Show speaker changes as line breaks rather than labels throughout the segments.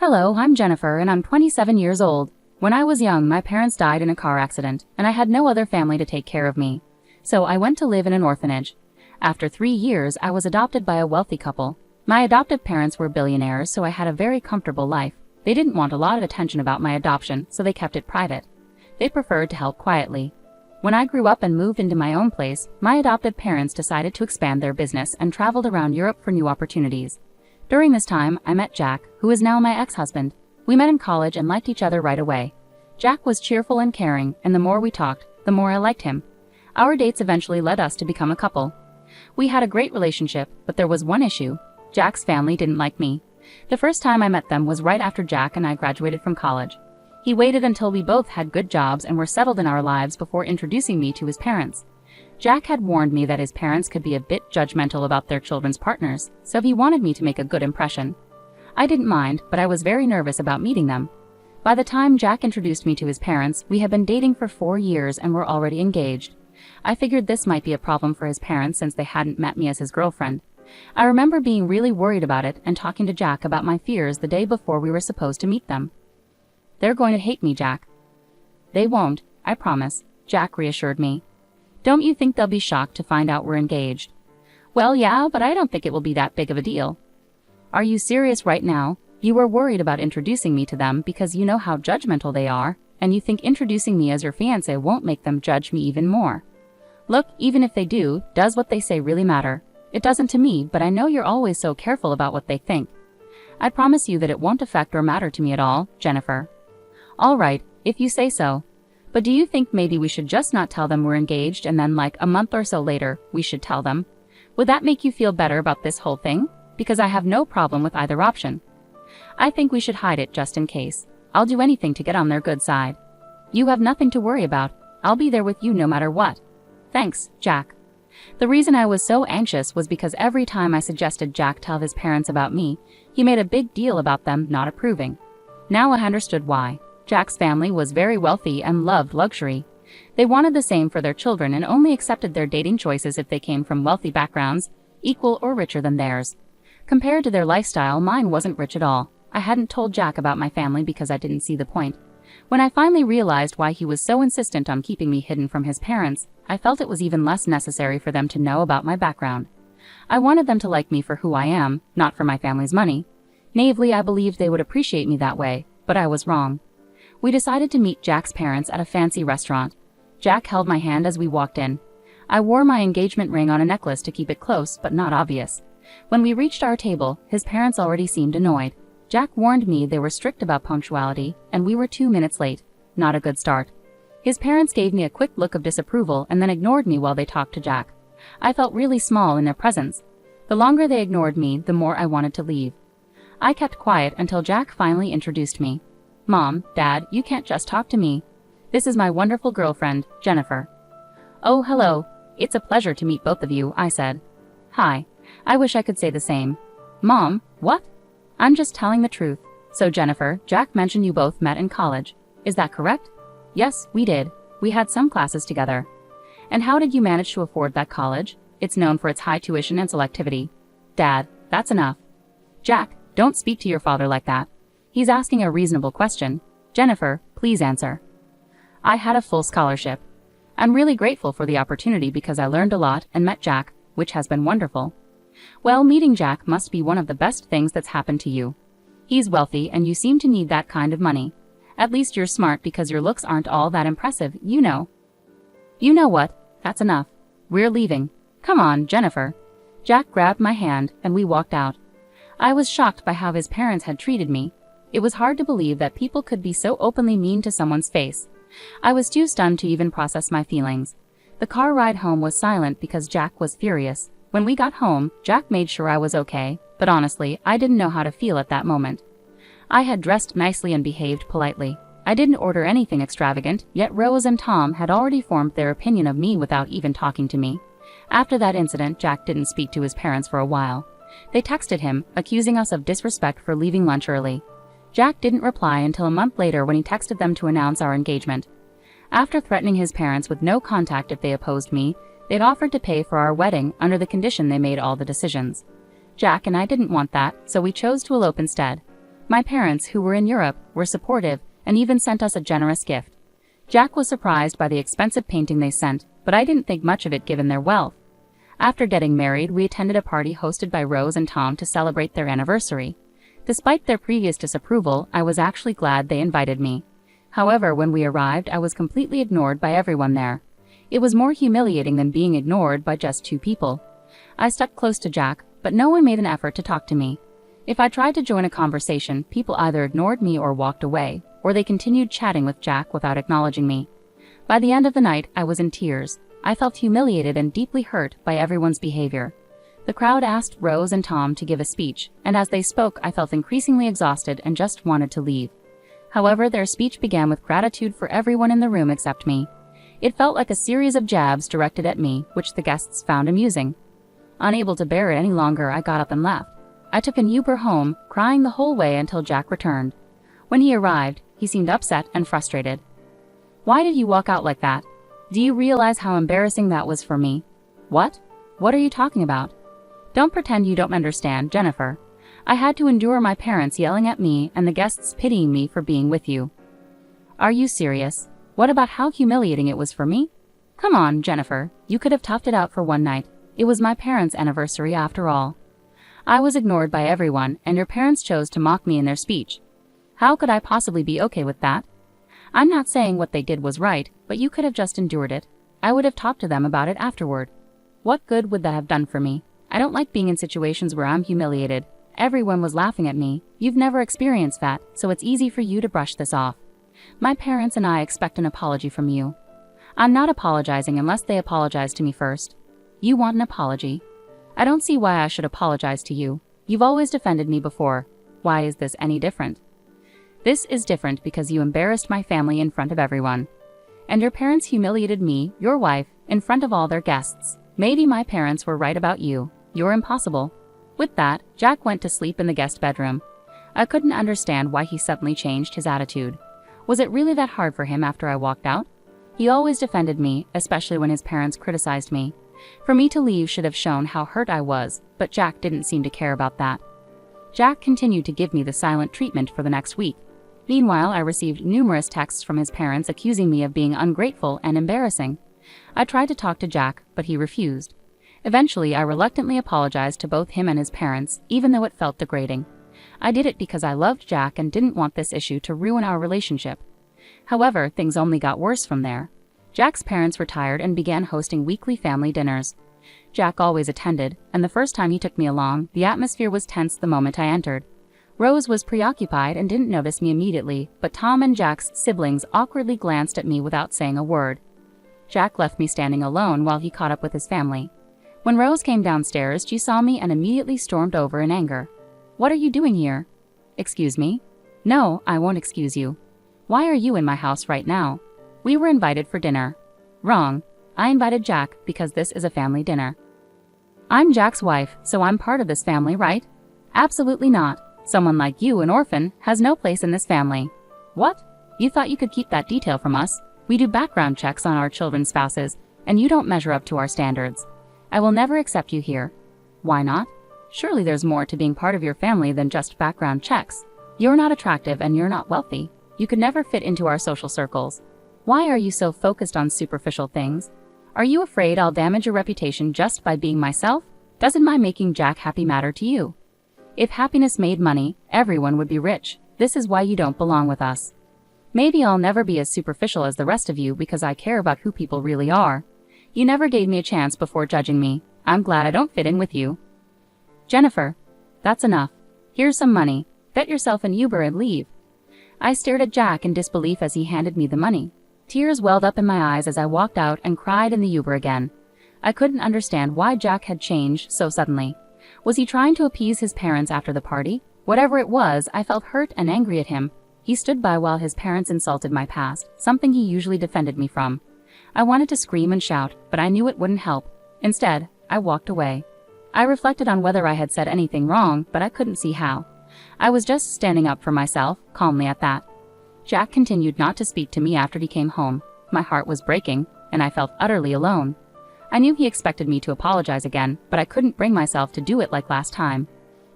Hello, I'm Jennifer and I'm 27 years old. When I was young, my parents died in a car accident, and I had no other family to take care of me. So I went to live in an orphanage. After 3 years, I was adopted by a wealthy couple. My adoptive parents were billionaires, so I had a very comfortable life. They didn't want a lot of attention about my adoption, so they kept it private. They preferred to help quietly. When I grew up and moved into my own place, my adoptive parents decided to expand their business and traveled around Europe for new opportunities. During this time, I met Jack, who is now my ex-husband. We met in college and liked each other right away. Jack was cheerful and caring, and the more we talked, the more I liked him. Our dates eventually led us to become a couple. We had a great relationship, but there was one issue. Jack's family didn't like me. The first time I met them was right after Jack and I graduated from college. He waited until we both had good jobs and were settled in our lives before introducing me to his parents. Jack had warned me that his parents could be a bit judgmental about their children's partners, so he wanted me to make a good impression. I didn't mind, but I was very nervous about meeting them. By the time Jack introduced me to his parents, we had been dating for 4 years and were already engaged. I figured this might be a problem for his parents since they hadn't met me as his girlfriend. I remember being really worried about it and talking to Jack about my fears the day before we were supposed to meet them. "They're going to hate me, Jack." "They won't, I promise," Jack reassured me. "Don't you think they'll be shocked to find out we're engaged?" "Well, yeah, but I don't think it will be that big of a deal." "Are you serious right now? You were worried about introducing me to them because you know how judgmental they are, and you think introducing me as your fiancé won't make them judge me even more." "Look, even if they do, does what they say really matter? It doesn't to me, but I know you're always so careful about what they think." "I promise you that it won't affect or matter to me at all, Jennifer." "All right, if you say so. But do you think maybe we should just not tell them we're engaged and then like a month or so later, we should tell them? Would that make you feel better about this whole thing? Because I have no problem with either option." "I think we should hide it just in case. I'll do anything to get on their good side." "You have nothing to worry about. I'll be there with you no matter what." "Thanks, Jack." The reason I was so anxious was because every time I suggested Jack tell his parents about me, he made a big deal about them not approving. Now I understood why. Jack's family was very wealthy and loved luxury. They wanted the same for their children and only accepted their dating choices if they came from wealthy backgrounds, equal or richer than theirs. Compared to their lifestyle, mine wasn't rich at all. I hadn't told Jack about my family because I didn't see the point. When I finally realized why he was so insistent on keeping me hidden from his parents, I felt it was even less necessary for them to know about my background. I wanted them to like me for who I am, not for my family's money. Naively, I believed they would appreciate me that way, but I was wrong. We decided to meet Jack's parents at a fancy restaurant. Jack held my hand as we walked in. I wore my engagement ring on a necklace to keep it close but not obvious. When we reached our table, his parents already seemed annoyed. Jack warned me they were strict about punctuality, and we were 2 minutes late. Not a good start. His parents gave me a quick look of disapproval and then ignored me while they talked to Jack. I felt really small in their presence. The longer they ignored me, the more I wanted to leave. I kept quiet until Jack finally introduced me. "Mom, Dad, you can't just talk to me. This is my wonderful girlfriend, Jennifer." "Oh, hello. It's a pleasure to meet both of you," I said. "Hi. I wish I could say the same." "Mom, what?" "I'm just telling the truth. So Jennifer, Jack mentioned you both met in college. Is that correct?" "Yes, we did. We had some classes together." "And how did you manage to afford that college? It's known for its high tuition and selectivity." "Dad, that's enough." "Jack, don't speak to your father like that. He's asking a reasonable question. Jennifer, please answer." "I had a full scholarship. I'm really grateful for the opportunity because I learned a lot and met Jack, which has been wonderful." "Well, meeting Jack must be one of the best things that's happened to you. He's wealthy and you seem to need that kind of money. At least you're smart because your looks aren't all that impressive, you know." "You know what? That's enough. We're leaving. Come on, Jennifer." Jack grabbed my hand and we walked out. I was shocked by how his parents had treated me. It was hard to believe that people could be so openly mean to someone's face. I was too stunned to even process my feelings. The car ride home was silent because Jack was furious. When we got home, Jack made sure I was okay, but honestly, I didn't know how to feel at that moment. I had dressed nicely and behaved politely. I didn't order anything extravagant, yet Rose and Tom had already formed their opinion of me without even talking to me. After that incident, Jack didn't speak to his parents for a while. They texted him, accusing us of disrespect for leaving lunch early. Jack didn't reply until a month later when he texted them to announce our engagement. After threatening his parents with no contact if they opposed me, they'd offered to pay for our wedding under the condition they made all the decisions. Jack and I didn't want that, so we chose to elope instead. My parents, who were in Europe, were supportive and even sent us a generous gift. Jack was surprised by the expensive painting they sent, but I didn't think much of it given their wealth. After getting married, we attended a party hosted by Rose and Tom to celebrate their anniversary. Despite their previous disapproval, I was actually glad they invited me. However, when we arrived, I was completely ignored by everyone there. It was more humiliating than being ignored by just two people. I stuck close to Jack, but no one made an effort to talk to me. If I tried to join a conversation, people either ignored me or walked away, or they continued chatting with Jack without acknowledging me. By the end of the night, I was in tears. I felt humiliated and deeply hurt by everyone's behavior. The crowd asked Rose and Tom to give a speech, and as they spoke, I felt increasingly exhausted and just wanted to leave. However, their speech began with gratitude for everyone in the room except me. It felt like a series of jabs directed at me, which the guests found amusing. Unable to bear it any longer, I got up and left. I took an Uber home, crying the whole way until Jack returned. When he arrived, he seemed upset and frustrated. "Why did you walk out like that? Do you realize how embarrassing that was for me?" "What? What are you talking about?" "Don't pretend you don't understand, Jennifer. I had to endure my parents yelling at me and the guests pitying me for being with you." "Are you serious? What about how humiliating it was for me?" "Come on, Jennifer, you could have toughed it out for one night. It was my parents' anniversary after all." "I was ignored by everyone, and your parents chose to mock me in their speech. How could I possibly be okay with that? I'm not saying what they did was right, but you could have just endured it. I would have talked to them about it afterward. What good would that have done for me? I don't like being in situations where I'm humiliated. Everyone was laughing at me. You've never experienced that, so it's easy for you to brush this off. My parents and I expect an apology from you." "I'm not apologizing unless they apologize to me first." "You want an apology? I don't see why I should apologize to you. You've always defended me before. Why is this any different?" "This is different because you embarrassed my family in front of everyone. And your parents humiliated me, your wife, in front of all their guests. Maybe my parents were right about you. You're impossible." With that, Jack went to sleep in the guest bedroom. I couldn't understand why he suddenly changed his attitude. Was it really that hard for him after I walked out? He always defended me, especially when his parents criticized me. For me to leave should have shown how hurt I was, but Jack didn't seem to care about that. Jack continued to give me the silent treatment for the next week. Meanwhile, I received numerous texts from his parents accusing me of being ungrateful and embarrassing. I tried to talk to Jack, but he refused. Eventually, I reluctantly apologized to both him and his parents, even though it felt degrading. I did it because I loved Jack and didn't want this issue to ruin our relationship. However, things only got worse from there. Jack's parents retired and began hosting weekly family dinners. Jack always attended, and the first time he took me along, the atmosphere was tense the moment I entered. Rose was preoccupied and didn't notice me immediately, but Tom and Jack's siblings awkwardly glanced at me without saying a word. Jack left me standing alone while he caught up with his family. When Rose came downstairs, she saw me and immediately stormed over in anger. "What are you doing here?" "Excuse me?" "No, I won't excuse you." "Why are you in my house right now?" "We were invited for dinner." "Wrong. I invited Jack because this is a family dinner." "I'm Jack's wife, so I'm part of this family, right?" "Absolutely not. Someone like you, an orphan, has no place in this family." "What? You thought you could keep that detail from us? We do background checks on our children's spouses, and you don't measure up to our standards. I will never accept you here." "Why not? Surely there's more to being part of your family than just background checks. You're not attractive and you're not wealthy. You could never fit into our social circles. Why are you so focused on superficial things? Are you afraid I'll damage your reputation just by being myself? Doesn't my making Jack happy matter to you? If happiness made money, everyone would be rich. This is why you don't belong with us. Maybe I'll never be as superficial as the rest of you because I care about who people really are. You never gave me a chance before judging me. I'm glad I don't fit in with you." "Jennifer, that's enough. Here's some money. Get yourself an Uber and leave." I stared at Jack in disbelief as he handed me the money. Tears welled up in my eyes as I walked out and cried in the Uber again. I couldn't understand why Jack had changed so suddenly. Was he trying to appease his parents after the party? Whatever it was, I felt hurt and angry at him. He stood by while his parents insulted my past, something he usually defended me from. I wanted to scream and shout, but I knew it wouldn't help. Instead, I walked away. I reflected on whether I had said anything wrong, but I couldn't see how. I was just standing up for myself, calmly at that. Jack continued not to speak to me after he came home. My heart was breaking, and I felt utterly alone. I knew he expected me to apologize again, but I couldn't bring myself to do it like last time.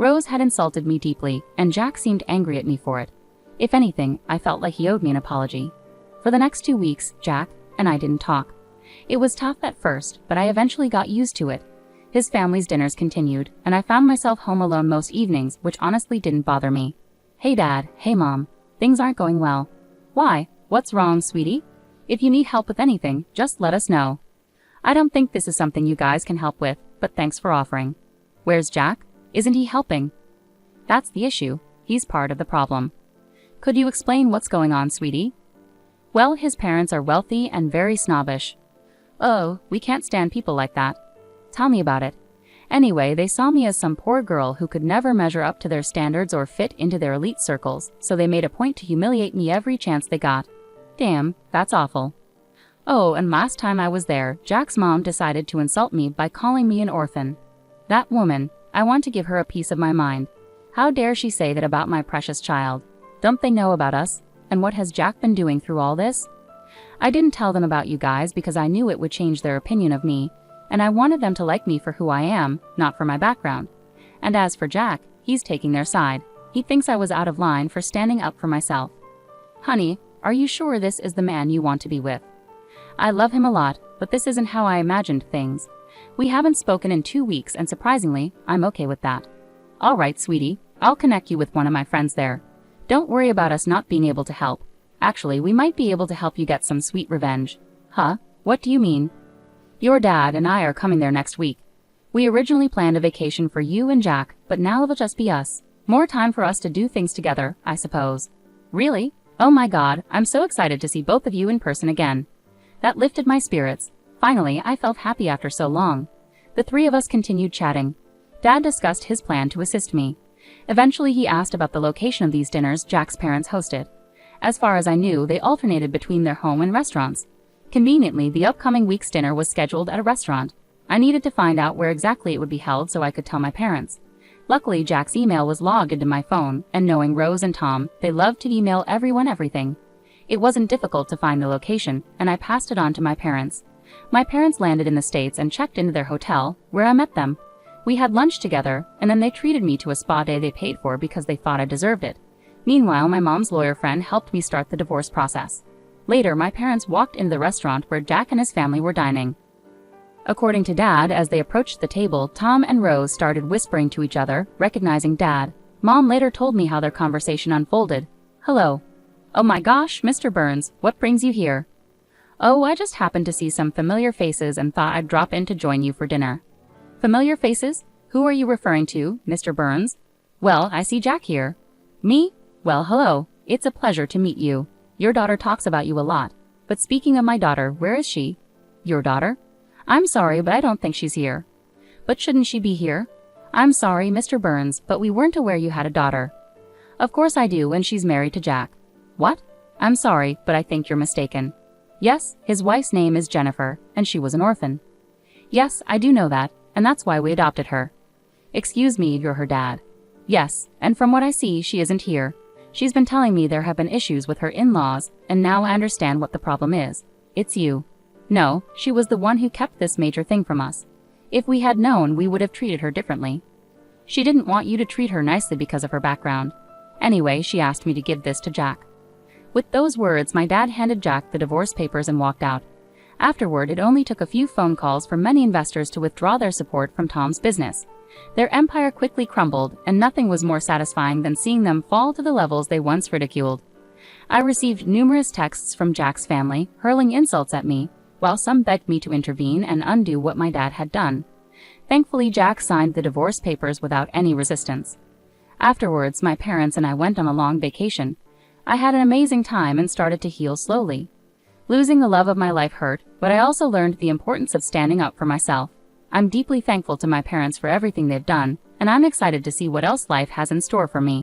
Rose had insulted me deeply, and Jack seemed angry at me for it. If anything, I felt like he owed me an apology. For the next 2 weeks, Jack and I didn't talk. It was tough at first, but I eventually got used to it. His family's dinners continued, and I found myself home alone most evenings, which honestly didn't bother me. Hey Dad, hey Mom, things aren't going well. Why? What's wrong, sweetie? If you need help with anything, just let us know. I don't think this is something you guys can help with, but thanks for offering. Where's Jack? Isn't he helping? That's the issue. He's part of the problem. Could you explain what's going on, sweetie? Well, his parents are wealthy and very snobbish. Oh, we can't stand people like that. Tell me about it. Anyway, they saw me as some poor girl who could never measure up to their standards or fit into their elite circles, so they made a point to humiliate me every chance they got. Damn, that's awful. Oh, and last time I was there, Jack's mom decided to insult me by calling me an orphan. That woman, I want to give her a piece of my mind. How dare she say that about my precious child? Don't they know about us? And what has Jack been doing through all this? I didn't tell them about you guys because I knew it would change their opinion of me, and I wanted them to like me for who I am, not for my background. And as for Jack, he's taking their side. He thinks I was out of line for standing up for myself. Honey, are you sure this is the man you want to be with? I love him a lot, but this isn't how I imagined things. We haven't spoken in 2 weeks, and surprisingly, I'm okay with that. All right, sweetie, I'll connect you with one of my friends there. Don't worry about us not being able to help. Actually, we might be able to help you get some sweet revenge. Huh? What do you mean? Your dad and I are coming there next week. We originally planned a vacation for you and Jack, but now it'll just be us. More time for us to do things together, I suppose. Really? Oh my God, I'm so excited to see both of you in person again. That lifted my spirits. Finally, I felt happy after so long. The three of us continued chatting. Dad discussed his plan to assist me. Eventually, he asked about the location of these dinners Jack's parents hosted. As far as I knew, they alternated between their home and restaurants. Conveniently, the upcoming week's dinner was scheduled at a restaurant. I needed to find out where exactly it would be held so I could tell my parents. Luckily, Jack's email was logged into my phone, and knowing Rose and Tom, they loved to email everyone everything. It wasn't difficult to find the location, and I passed it on to my parents. My parents landed in the States and checked into their hotel, where I met them. We had lunch together, and then they treated me to a spa day they paid for because they thought I deserved it. Meanwhile, my mom's lawyer friend helped me start the divorce process. Later, my parents walked into the restaurant where Jack and his family were dining. According to Dad, as they approached the table, Tom and Rose started whispering to each other, recognizing Dad. Mom later told me how their conversation unfolded. Hello. Oh my gosh, Mr. Burns, what brings you here? Oh, I just happened to see some familiar faces and thought I'd drop in to join you for dinner. Familiar faces? Who are you referring to, Mr. Burns? Well, I see Jack here. Me? Well, hello. It's a pleasure to meet you. Your daughter talks about you a lot. But speaking of my daughter, where is she? Your daughter? I'm sorry, but I don't think she's here. But shouldn't she be here? I'm sorry, Mr. Burns, but we weren't aware you had a daughter. Of course I do, and she's married to Jack. What? I'm sorry, but I think you're mistaken. Yes, his wife's name is Jennifer, and she was an orphan. Yes, I do know that, and that's why we adopted her. Excuse me, you're her dad. Yes, and from what I see, she isn't here. She's been telling me there have been issues with her in-laws, and now I understand what the problem is. It's you. No, she was the one who kept this major thing from us. If we had known, we would have treated her differently. She didn't want you to treat her nicely because of her background. Anyway, she asked me to give this to Jack. With those words, my dad handed Jack the divorce papers and walked out. Afterward, it only took a few phone calls from many investors to withdraw their support from Tom's business. Their empire quickly crumbled, and nothing was more satisfying than seeing them fall to the levels they once ridiculed. I received numerous texts from Jack's family, hurling insults at me, while some begged me to intervene and undo what my dad had done. Thankfully, Jack signed the divorce papers without any resistance. Afterwards, my parents and I went on a long vacation. I had an amazing time and started to heal slowly. Losing the love of my life hurt, but I also learned the importance of standing up for myself. I'm deeply thankful to my parents for everything they've done, and I'm excited to see what else life has in store for me.